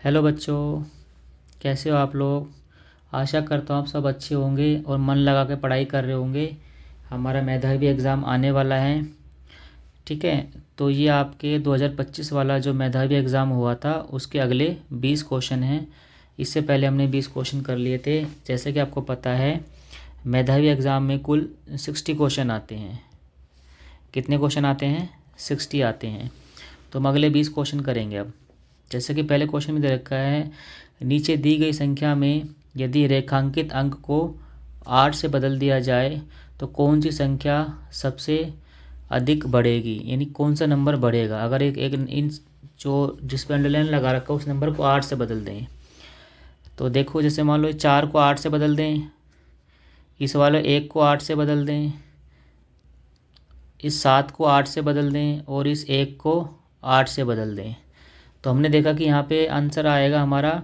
Hello बच्चों, कैसे हो आप लोग। आशा करता हूँ आप सब अच्छे होंगे और मन लगा के पढ़ाई कर रहे होंगे। हमारा मेधावी एग्ज़ाम आने वाला है। ठीक है, तो ये आपके 2025 वाला जो मेधावी एग्ज़ाम हुआ था उसके अगले 20 क्वेश्चन हैं। इससे पहले हमने 20 क्वेश्चन कर लिए थे। जैसे कि आपको पता है, मेधावी एग्ज़ाम में कुल 60 क्वेश्चन आते हैं। कितने क्वेश्चन आते हैं? 60 आते हैं। तो हम अगले 20 क्वेश्चन करेंगे अब। जैसे कि पहले क्वेश्चन में दे रखा है, नीचे दी गई संख्या में यदि रेखांकित अंक को 8 से बदल दिया जाए तो कौन सी संख्या सबसे अधिक बढ़ेगी, यानी कौन सा नंबर बढ़ेगा अगर एक एक इन जो जिस पर अंडरलाइन लगा रखा है उस नंबर को 8 से बदल दें। तो देखो, जैसे मान लो 4 को 8 से बदल दें, इस वाले 1 को 8 से बदल दें, इस 7 को 8 से बदल दें और इस 1 को 8 से बदल दें। तो हमने देखा कि यहाँ पे आंसर आएगा हमारा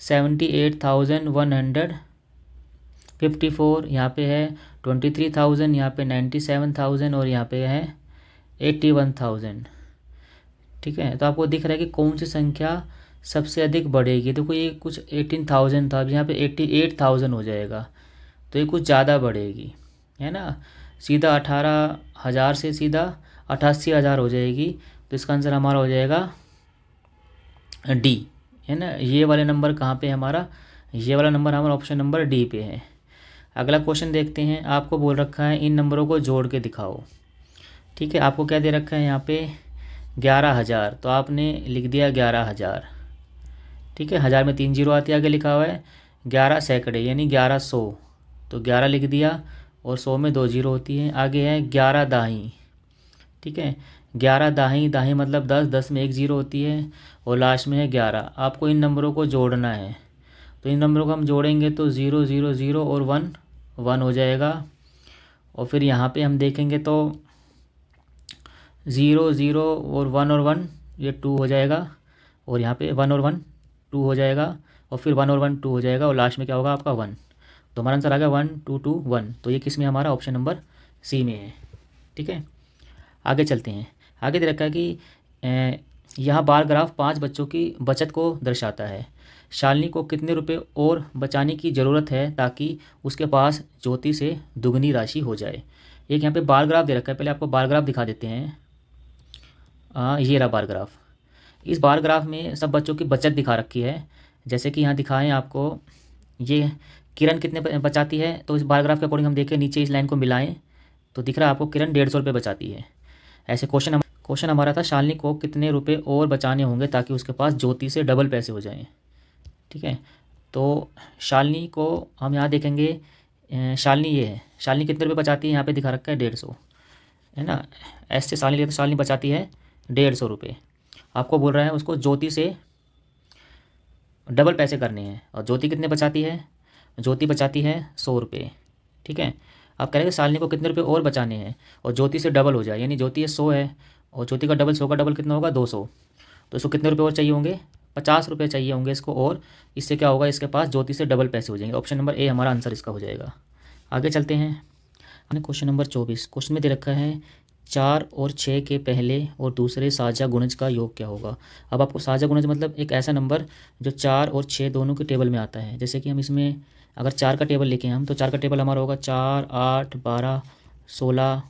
78,154। यहाँ पे है 23,000, यहाँ पे 97,000 और यहाँ पे है 81,000। ठीक है, तो आपको दिख रहा है कि कौन सी संख्या सबसे अधिक बढ़ेगी। देखो, ये कुछ 18,000 था, अब यहाँ पे 88,000 हो जाएगा, तो ये कुछ ज़्यादा बढ़ेगी, है ना। सीधा 18,000 से सीधा 88,000 हो जाएगी। तो इसका आंसर हमारा हो जाएगा डी, है ना। ये वाले नंबर कहाँ पे है हमारा? ये वाला नंबर हमारा ऑप्शन नंबर डी पे है। अगला क्वेश्चन देखते हैं। आपको बोल रखा है इन नंबरों को जोड़ के दिखाओ। ठीक है, आपको क्या दे रखा है यहाँ पे? 11,000, तो आपने लिख दिया 11,000। ठीक है, हज़ार में 3 जीरो आती है, आगे लिखा हुआ है 11 सैकड़े यानी 1100, तो 11 लिख दिया और 100 में 2 जीरो होती है। आगे है 11 दाही। ठीक है, 11 दाही, दाही मतलब 10, 10 में 1 जीरो होती है और लास्ट में है 11। आपको इन नंबरों को जोड़ना है, तो इन नंबरों को हम जोड़ेंगे तो 0 0 0 और 1 1 हो जाएगा। और फिर यहाँ पे हम देखेंगे तो 0 0 और 1 ये 2 हो जाएगा, और यहाँ पे 1 और 1 2 हो जाएगा, और फिर 1 और 1 2 हो जाएगा, और लास्ट में क्या होगा आपका 1। तो हमारा आंसर आ गया 1 2 2 1। तो ये किस में? हमारा ऑप्शन नंबर सी में है। ठीक है, आगे चलते हैं। आगे दे रखा है कि यहाँ बार ग्राफ 5 बच्चों की बचत को दर्शाता है। शालिनी को कितने रुपए और बचाने की ज़रूरत है ताकि उसके पास ज्योति से दुगनी राशि हो जाए। एक यहाँ पे बार ग्राफ दे रखा है, पहले आपको बार ग्राफ दिखा देते हैं। ये रहा बार ग्राफ। इस बार ग्राफ में सब बच्चों की बचत दिखा रखी है। जैसे कि यहाँ दिखाएं आपको, ये किरण कितने बचाती है, तो इस बार ग्राफ के अकॉर्डिंग हम देखें, नीचे इस लाइन को मिलाएं तो दिख रहा है आपको किरण 150 रुपये बचाती है। ऐसे क्वेश्चन हमारा था, शालिनी को कितने रुपए और बचाने होंगे ताकि उसके पास ज्योति से डबल पैसे हो जाएं। ठीक है, तो शालिनी को हम यहाँ देखेंगे, शालिनी ये है, शालिनी कितने रुपए बचाती है, यहाँ पे दिखा रखा है 150, है ना। ऐसे शालिनी लिए तो शालिनी बचाती है 150 रुपये। आपको बोल रहा है उसको ज्योति से डबल पैसे करने हैं, और ज्योति कितने बचाती है? ज्योति बचाती है 100 रुपये। ठीक है, आप कह रहे हैं शालिनी को कितने रुपए और बचाने हैं और ज्योति से डबल हो जाए, यानी ज्योति 100 है और ज्योति का डबल, 100 का डबल कितना होगा? 200। तो इसको कितने रुपए और चाहिए होंगे? 50 रुपये चाहिए होंगे इसको, और इससे क्या होगा? इसके पास ज्योति से डबल पैसे हो जाएंगे। ऑप्शन नंबर ए हमारा आंसर इसका हो जाएगा। आगे चलते हैं। हमने क्वेश्चन नंबर 24, क्वेश्चन में दे रखा है 4 और 6 के पहले और दूसरे साझा गुणज का योग क्या होगा। अब आपको साझा गुणज मतलब एक ऐसा नंबर जो 4 और 6 दोनों के टेबल में आता है। जैसे कि हम इसमें अगर 4 का टेबल लिखें हम, तो 4 का टेबल हमारा होगा 4 8 12 16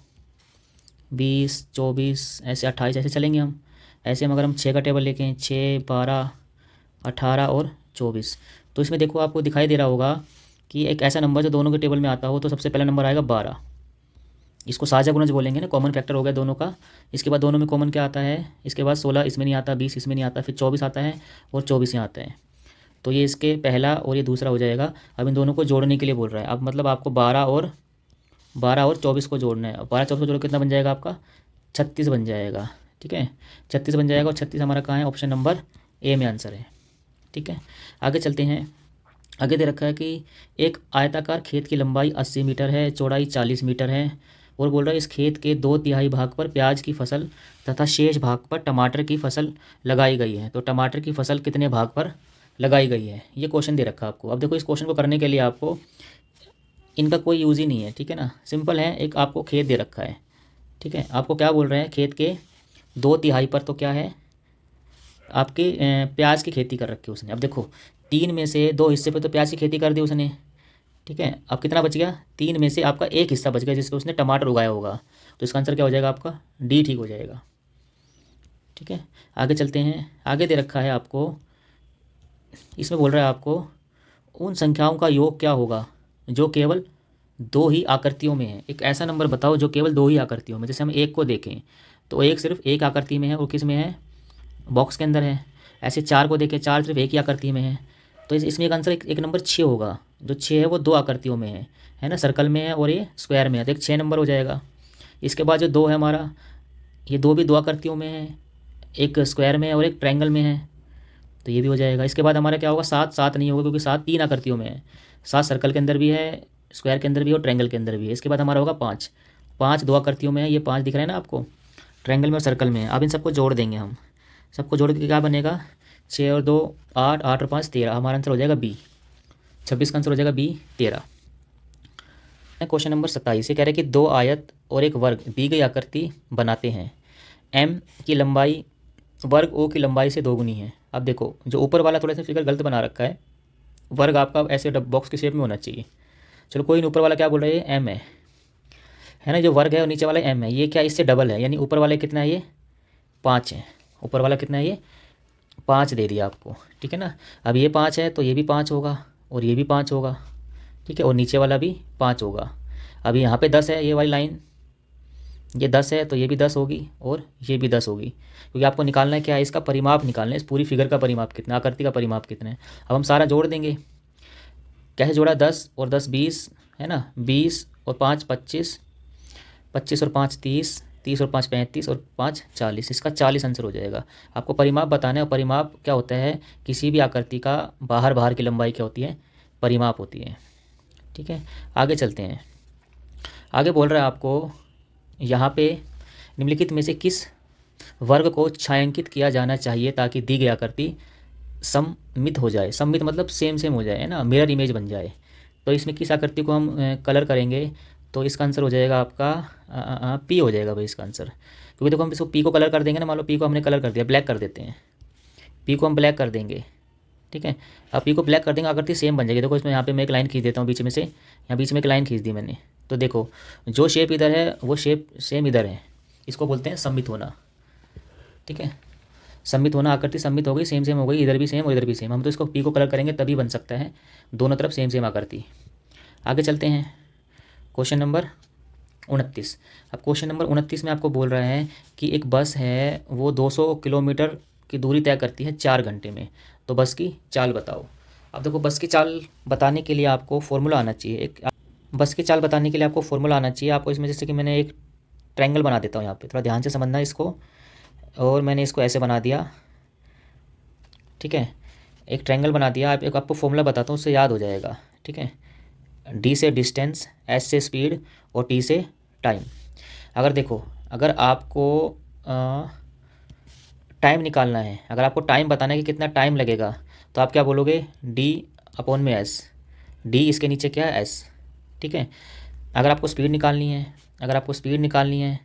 20 24 ऐसे 28 ऐसे चलेंगे हम। ऐसे हम अगर हम 6 का टेबल लेकें 6 12 18 और 24, तो इसमें देखो आपको दिखाई दे रहा होगा कि एक ऐसा नंबर जो दोनों के टेबल में आता हो, तो सबसे पहला नंबर आएगा 12। इसको साझा गुणज बोलेंगे ना, कॉमन फैक्टर हो गया दोनों का। इसके बाद दोनों में कॉमन क्या आता है? इसके बाद 16 इसमें नहीं आता, 20 इसमें नहीं आता, फिर 24 आता है और 24 यहाँ आता है। तो ये इसके पहला और ये दूसरा हो जाएगा। अब इन दोनों को जोड़ने के लिए बोल रहा है। अब मतलब आपको 12 और 24 को जोड़ना है। 12 24 को जोड़ कितना बन जाएगा आपका? 36 बन जाएगा। ठीक है, 36 बन जाएगा, और 36 हमारा कहाँ है? ऑप्शन नंबर ए में आंसर है। ठीक है, आगे चलते हैं। आगे दे रखा है कि एक आयताकार खेत की लंबाई 80 मीटर है, चौड़ाई 40 मीटर है, और बोल रहा है इस खेत के 2/3 भाग पर प्याज की फसल तथा शेष भाग पर टमाटर की फसल लगाई गई है। तो टमाटर की फसल कितने भाग पर लगाई गई है, ये क्वेश्चन दे रखा है आपको। अब देखो, इस क्वेश्चन को करने के लिए आपको इनका कोई यूज़ ही नहीं है। ठीक है ना, सिंपल है। एक आपको खेत दे रखा है। ठीक है, आपको क्या बोल रहे हैं? खेत के 2/3 पर तो क्या है? आपके प्याज की खेती कर रखी है उसने। अब देखो 3 में से 2 हिस्से पे तो प्याज की खेती कर दी उसने, ठीक है। अब कितना बच गया, 3 में से आपका एक हिस्सा बच गया जिसमें उसने टमाटर उगाया होगा। तो इसका आंसर क्या हो जाएगा आपका, डी ठीक हो जाएगा, ठीक है। आगे चलते हैं, आगे दे रखा है आपको, इसमें बोल रहा है आपको उन संख्याओं का योग क्या होगा जो केवल 2 ही आकृतियों में है। एक ऐसा नंबर बताओ जो केवल 2 ही आकृतियों में, जैसे हम एक को देखें तो एक सिर्फ एक आकृति में है और किस में है, बॉक्स के अंदर है। ऐसे 4 को देखें, 4 सिर्फ एक ही आकृति में है। तो इसमें एक आंसर एक नंबर 6 होगा। जो 6 है वो 2 आकृतियों में है ना, सर्कल में है और ये स्क्वायर में है, तो एक 6 नंबर हो जाएगा। इसके बाद जो 2 है हमारा, ये 2 भी 2 आकृतियों में है, एक स्क्वायर में है और एक ट्रायंगल में है, तो ये भी हो जाएगा। इसके बाद हमारा क्या होगा, 7, 7 नहीं होगा क्योंकि 7 3 आकृतियों में है। 7 सर्कल के अंदर भी है, स्क्वायर के अंदर भी है और ट्रायंगल के अंदर भी है। इसके बाद हमारा होगा 5, 5 2 आकृतियों में है, ये 5 दिख रहा है ना आपको, ट्रायंगल में और सर्कल में है। अब इन सबको जोड़ देंगे हम, सबको जोड़ के क्या बनेगा, 6 और 2 8, 8 और 5 13, हमारा आंसर हो जाएगा बी, 26 का आंसर हो जाएगा बी 13। क्वेश्चन नंबर 27, ये कह रहे हैं कि 2 आयत और एक वर्ग दी गई आकृति बनाते हैं। एम की लंबाई वर्ग ओ की लंबाई से दोगुनी है। अब देखो जो ऊपर वाला थोड़ा सा फिगर गलत बना रखा है, वर्ग आपका ऐसे बॉक्स की शेप में होना चाहिए। चलो कोई नहीं, ऊपर वाला क्या बोल रहा है, ये एम है ना, जो वर्ग है और नीचे वाला एम है, ये क्या इससे डबल है, यानी ऊपर वाले कितना है, ये 5 है। ऊपर वाला कितना है, ये 5 दे दिया आपको, ठीक है ना। अब ये 5 है तो ये भी 5 होगा और ये भी 5 होगा, ठीक है, और नीचे वाला भी 5 होगा। अब यहाँ पे 10 है, ये वाली लाइन ये 10 है तो ये भी 10 होगी और ये भी 10 होगी, क्योंकि आपको निकालना है क्या है, इसका परिमाप निकालना है, इस पूरी फिगर का परिमाप कितना, आकृति का परिमाप कितना है। अब हम सारा जोड़ देंगे, कैसे जोड़ा, 10 और 10 20 है ना, 20 और 5 25, 25 और 5 30, 30 और 5 35 और 5 40, इसका 40 आंसर हो जाएगा। आपको परिमाप बताना है, और परिमाप क्या होता है, किसी भी आकृति का बाहर बाहर की लंबाई क्या होती है, परिमाप होती है, ठीक है। आगे चलते हैं, आगे बोल रहा है आपको यहाँ पे निम्नलिखित में से किस वर्ग को छायांकित किया जाना चाहिए ताकि दी गई आकृति सममित हो जाए। सममित मतलब सेम सेम हो जाए, है ना, मिरर इमेज बन जाए। तो इसमें किस आकृति को हम कलर करेंगे, तो इसका आंसर हो जाएगा आपका पी हो जाएगा भाई इसका आंसर, क्योंकि देखो हम इसको पी को कलर कर देंगे ना, मान लो पी को हमने कलर कर दिया, ब्लैक कर देते हैं, पी को हम ब्लैक कर देंगे, ठीक है। अब पी को ब्लैक कर देंगे, आकृति सेम बन जाएगी। देखो इसमें यहाँ पे मैं एक लाइन खींच देता हूँ बीच में से, यहाँ बीच में एक लाइन खींच दी मैंने, तो देखो जो शेप इधर है वो शेप सेम इधर है, इसको बोलते हैं सममित होना, ठीक है। सममित होना, आकृति सममित हो गई, सेम सेम हो गई, इधर भी सेम और इधर भी सेम। हम तो इसको पी को कलर करेंगे तभी बन सकता है दोनों तरफ सेम सेम आकृति। आगे चलते हैं, क्वेश्चन नंबर 29। अब क्वेश्चन नंबर 29 में आपको बोल रहा है कि एक बस है वो 200 किलोमीटर की दूरी तय करती है 4 घंटे में, तो बस की चाल बताओ। अब देखो बस की चाल बताने के लिए आपको फॉर्मूला आना चाहिए, एक बस की चाल बताने के लिए आपको फॉर्मूला आना चाहिए आपको। इसमें जैसे कि मैंने एक ट्रायंगल बना देता हूँ यहाँ पे, थोड़ा ध्यान से समझना है इसको, और मैंने इसको ऐसे बना दिया, ठीक है, एक ट्रायंगल बना दिया। आप एक आपको फॉर्मूला बताता हूँ, उससे याद हो जाएगा, ठीक है। डी से डिस्टेंस, एस से स्पीड और टी से टाइम। अगर देखो अगर आपको टाइम निकालना है, अगर आपको टाइम बताना है कि कितना टाइम लगेगा, तो आप क्या बोलोगे, डी अपॉन में एस, डी इसके नीचे क्या है एस, ठीक है। अगर आपको स्पीड निकालनी है, अगर आपको स्पीड निकालनी है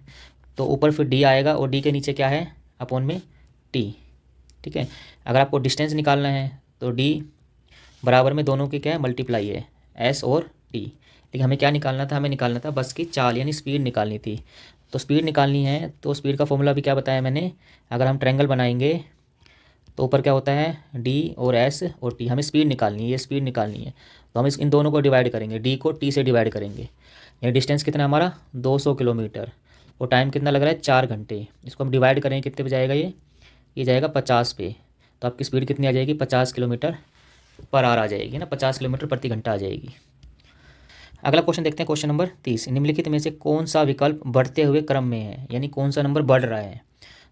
तो ऊपर फिर डी आएगा और डी के नीचे क्या है, अपॉन में टी, ठीक है। अगर आपको डिस्टेंस निकालना है तो डी बराबर में दोनों की क्या है, मल्टीप्लाई है, एस और टी। लेकिन हमें क्या निकालना था, हमें निकालना था बस की चाल, यानी स्पीड निकालनी थी। तो स्पीड निकालनी है तो स्पीड का फॉर्मूला भी क्या बताया मैंने, अगर हम ट्रायंगल बनाएंगे तो ऊपर क्या होता है, डी और एस और टी। हमें स्पीड निकालनी है, ये स्पीड निकालनी है, तो हम इन दोनों को डिवाइड करेंगे, डी को टी से डिवाइड करेंगे। ये डिस्टेंस कितना है हमारा 200 किलोमीटर और टाइम कितना लग रहा है 4 घंटे। इसको हम डिवाइड करेंगे कितने पे जाएगा, ये जाएगा 50 पे, तो आपकी स्पीड कितनी आ जाएगी, 50 किलोमीटर पर आवर आ जाएगी ना, 50 किलोमीटर प्रति घंटा आ जाएगी। अगला क्वेश्चन देखते हैं, क्वेश्चन नंबर 30। निम्नलिखित में से कौन सा विकल्प बढ़ते हुए क्रम में है, यानी कौन सा नंबर बढ़ रहा है।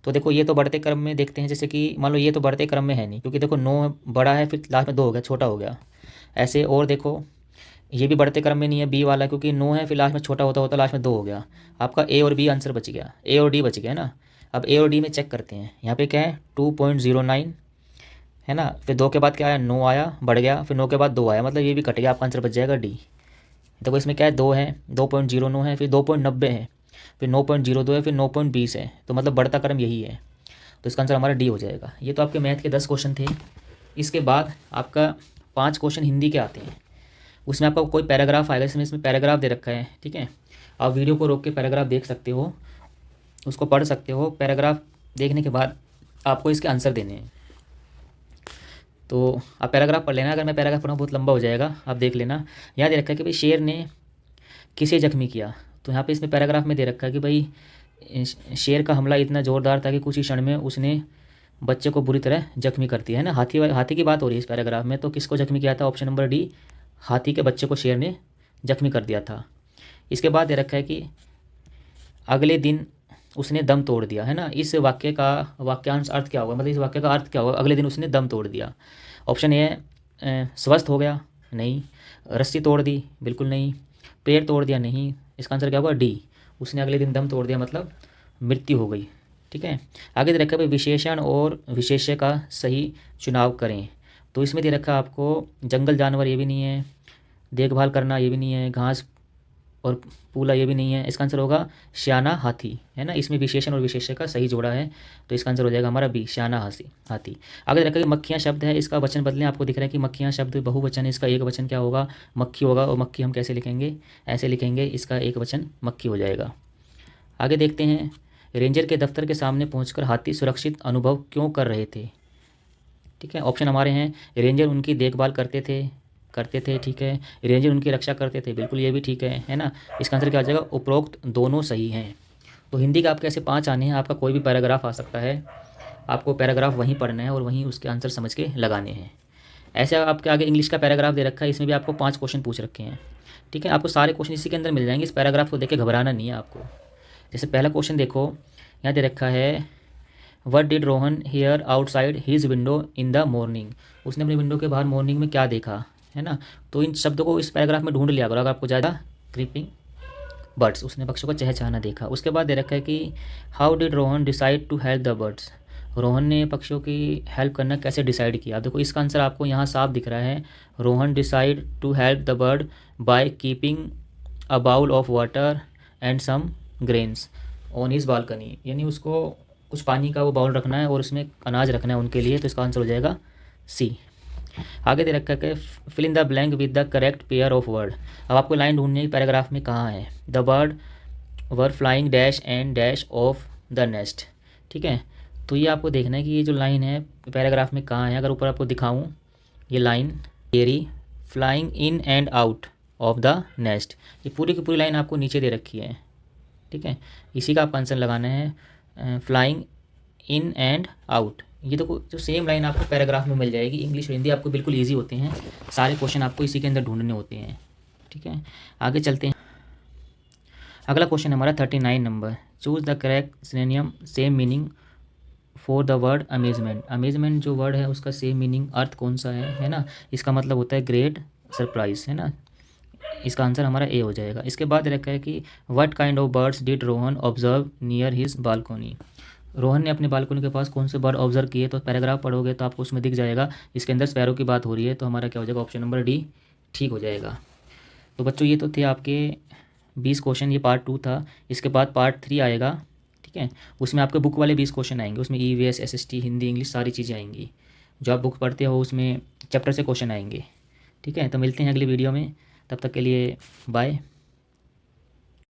तो देखो ये तो बढ़ते क्रम में देखते हैं, जैसे कि मान लो ये तो बढ़ते क्रम में है नहीं, क्योंकि देखो 9 बड़ा है फिर लास्ट में 2 हो गया, छोटा हो गया ऐसे। और देखो ये भी बढ़ते क्रम में नहीं है बी वाला, क्योंकि 9 है फिर लास्ट में छोटा होता होता लास्ट में 2 हो गया। आपका ए और बी आंसर बच गया, ए और डी बच गया ना। अब ए और डी में चेक करते हैं, यहाँ पे क्या है 2.09 है ना, फिर 2 के बाद क्या आया 9 आया, बढ़ गया, फिर 9 के बाद 2 आया, मतलब ये भी कट गया, आपका आंसर बच जाएगा डी। देखो इसमें क्या है 2 है, 2.09 है, फिर 2.90 है, फिर 9.02 है, फिर 9.20 है, तो मतलब बढ़ता क्रम यही है। तो इसका आंसर हमारा डी हो जाएगा। ये तो आपके मैथ के 10 क्वेश्चन थे। इसके बाद आपका 5 क्वेश्चन हिंदी के आते हैं। उसमें आपका कोई पैराग्राफ आएगा, इसमें पैराग्राफ दे रखा है, ठीक है। आप वीडियो को रोक के पैराग्राफ देख सकते हो, उसको पढ़ सकते हो। पैराग्राफ देखने के बाद आपको इसके आंसर देने हैं। तो आप पैराग्राफ पढ़ लेना, अगर मैं पैराग्राफ पढ़ूँ बहुत लंबा हो जाएगा, आप देख लेना। यहाँ दे रखा है कि भाई शेर ने किसे जख्मी किया, तो यहाँ पे इसमें पैराग्राफ में दे रखा है कि भाई शेर का हमला इतना ज़ोरदार था कि कुछ ही क्षण में उसने बच्चे को बुरी तरह जख्मी कर दिया, है ना। हाथी की बात हो रही है इस पैराग्राफ में। तो किसको जख्मी किया था? ऑप्शन नंबर डी, हाथी के बच्चे को शेर ने जख्मी कर दिया था। इसके बाद दे रखा है कि अगले दिन उसने दम तोड़ दिया, है ना। इस वाक्य का वाक्यांश अर्थ क्या होगा, मतलब इस वाक्य का अर्थ क्या होगा? अगले दिन उसने दम तोड़ दिया। ऑप्शन ए है स्वस्थ हो गया, नहीं। रस्सी तोड़ दी, बिल्कुल नहीं। पेड़ तोड़ दिया, नहीं। इसका आंसर क्या होगा? डी, उसने अगले दिन दम तोड़ दिया, मतलब मृत्यु हो गई, ठीक है। आगे दे रखा है विशेषण और विशेष्य का सही चुनाव करें। तो इसमें दे रखा है आपको जंगल जानवर, ये भी नहीं है। देखभाल करना, ये भी नहीं है। घास और पूला, ये भी नहीं है। इसका आंसर होगा श्याना हाथी, है ना। इसमें विशेषण और विशेष्य का सही जोड़ा है, तो इसका आंसर हो जाएगा हमारा बी, श्याना हाथी। आगे रखा कि मक्खियाँ शब्द है, इसका वचन बदलें। आपको दिख रहा है कि मक्खियाँ शब्द बहुवचन है, इसका एक वचन क्या होगा? मक्खी होगा। और मक्खी हम कैसे लिखेंगे? ऐसे लिखेंगे, इसका एक वचन मक्खी हो जाएगा। आगे देखते हैं, रेंजर के दफ्तर के सामने पहुंचकर हाथी सुरक्षित अनुभव क्यों कर रहे थे, ठीक है। ऑप्शन हमारे हैं रेंजर उनकी देखभाल करते थे, ठीक है। रेंजर उनकी रक्षा करते थे, बिल्कुल ये भी ठीक है ना। इसका आंसर क्या हो जाएगा? उपरोक्त दोनों सही हैं। तो हिंदी का आपके ऐसे 5 आने हैं। आपका कोई भी पैराग्राफ आ सकता है, आपको पैराग्राफ वहीं पढ़ना है और वहीं उसके आंसर समझ के लगाने हैं। ऐसे आपके आगे इंग्लिश का पैराग्राफ दे रखा है, इसमें भी आपको 5 क्वेश्चन पूछ रखे हैं, ठीक है। आपको सारे क्वेश्चन इसी के अंदर मिल जाएंगे, इस पैराग्राफ को देख के घबराना नहीं है आपको। जैसे पहला क्वेश्चन देखो, यहाँ दे रखा है what did Rohan hear outside his window in the morning. उसने अपनी विंडो के बाहर मॉर्निंग में क्या देखा, है ना। तो इन शब्दों को इस पैराग्राफ में ढूंढ लिया करो अगर आपको ज़्यादा। क्रीपिंग बर्ड्स, उसने पक्षियों को चहचहाना देखा। उसके बाद दे रखा है कि how did Rohan decide to help the birds. Rohan ने पक्षियों की हेल्प करना कैसे डिसाइड किया। देखो इसका आंसर आपको यहाँ साफ दिख रहा है, Rohan decide to help the bird by keeping a bowl of water and some grains on his balcony. यानी उसको कुछ पानी का वो बाउल रखना है और उसमें अनाज रखना है उनके लिए, तो इसका आंसर हो जाएगा सी। आगे दे रखा है fill in the blank with the correct pair of word. अब आपको लाइन ढूंढनी है पैराग्राफ में कहाँ है। The bird were flying dash and dash of the nest, ठीक है। तो ये आपको देखना है कि ये जो लाइन है पैराग्राफ में कहाँ है। अगर ऊपर आपको दिखाऊं, ये line are flying in and out of the nest, ये पूरी की पूरी लाइन आपको नीचे दे रखी है, ठीक है। इसी का आप आंसर लगाना है, फ्लाइंग इन एंड आउट। ये देखो जो सेम लाइन आपको पैराग्राफ में मिल जाएगी। इंग्लिश और हिंदी आपको बिल्कुल इजी होते हैं, सारे क्वेश्चन आपको इसी के अंदर ढूंढने होते हैं, ठीक है। आगे चलते हैं। अगला क्वेश्चन हमारा 39 number, choose the correct synonym same meaning for the word amazement. Amazement जो वर्ड है उसका सेम मीनिंग अर्थ कौन सा है ना। इसका मतलब होता है ग्रेट सरप्राइज, है ना। इसका आंसर हमारा ए हो जाएगा। इसके बाद रखा है कि what kind of birds did Rohan observe near his balcony. Rohan ने अपने बालकोनी के पास कौन से बर्ड ऑब्जर्व किए। तो पैराग्राफ पढ़ोगे तो आपको उसमें दिख जाएगा, इसके अंदर स्पैरो की बात हो रही है, तो हमारा क्या हो जाएगा? ऑप्शन नंबर डी ठीक हो जाएगा। तो बच्चों ये तो थे आपके 20 क्वेश्चन, ये पार्ट 2 था। इसके बाद पार्ट 3 आएगा, ठीक है। उसमें आपके बुक वाले 20 क्वेश्चन आएंगे, उसमें EVS SST हिंदी इंग्लिश सारी चीज़ें आएंगी। जो आप बुक पढ़ते हो उसमें चैप्टर से क्वेश्चन आएंगे, ठीक है। तो मिलते हैं अगली वीडियो में, तब तक के लिए बाय।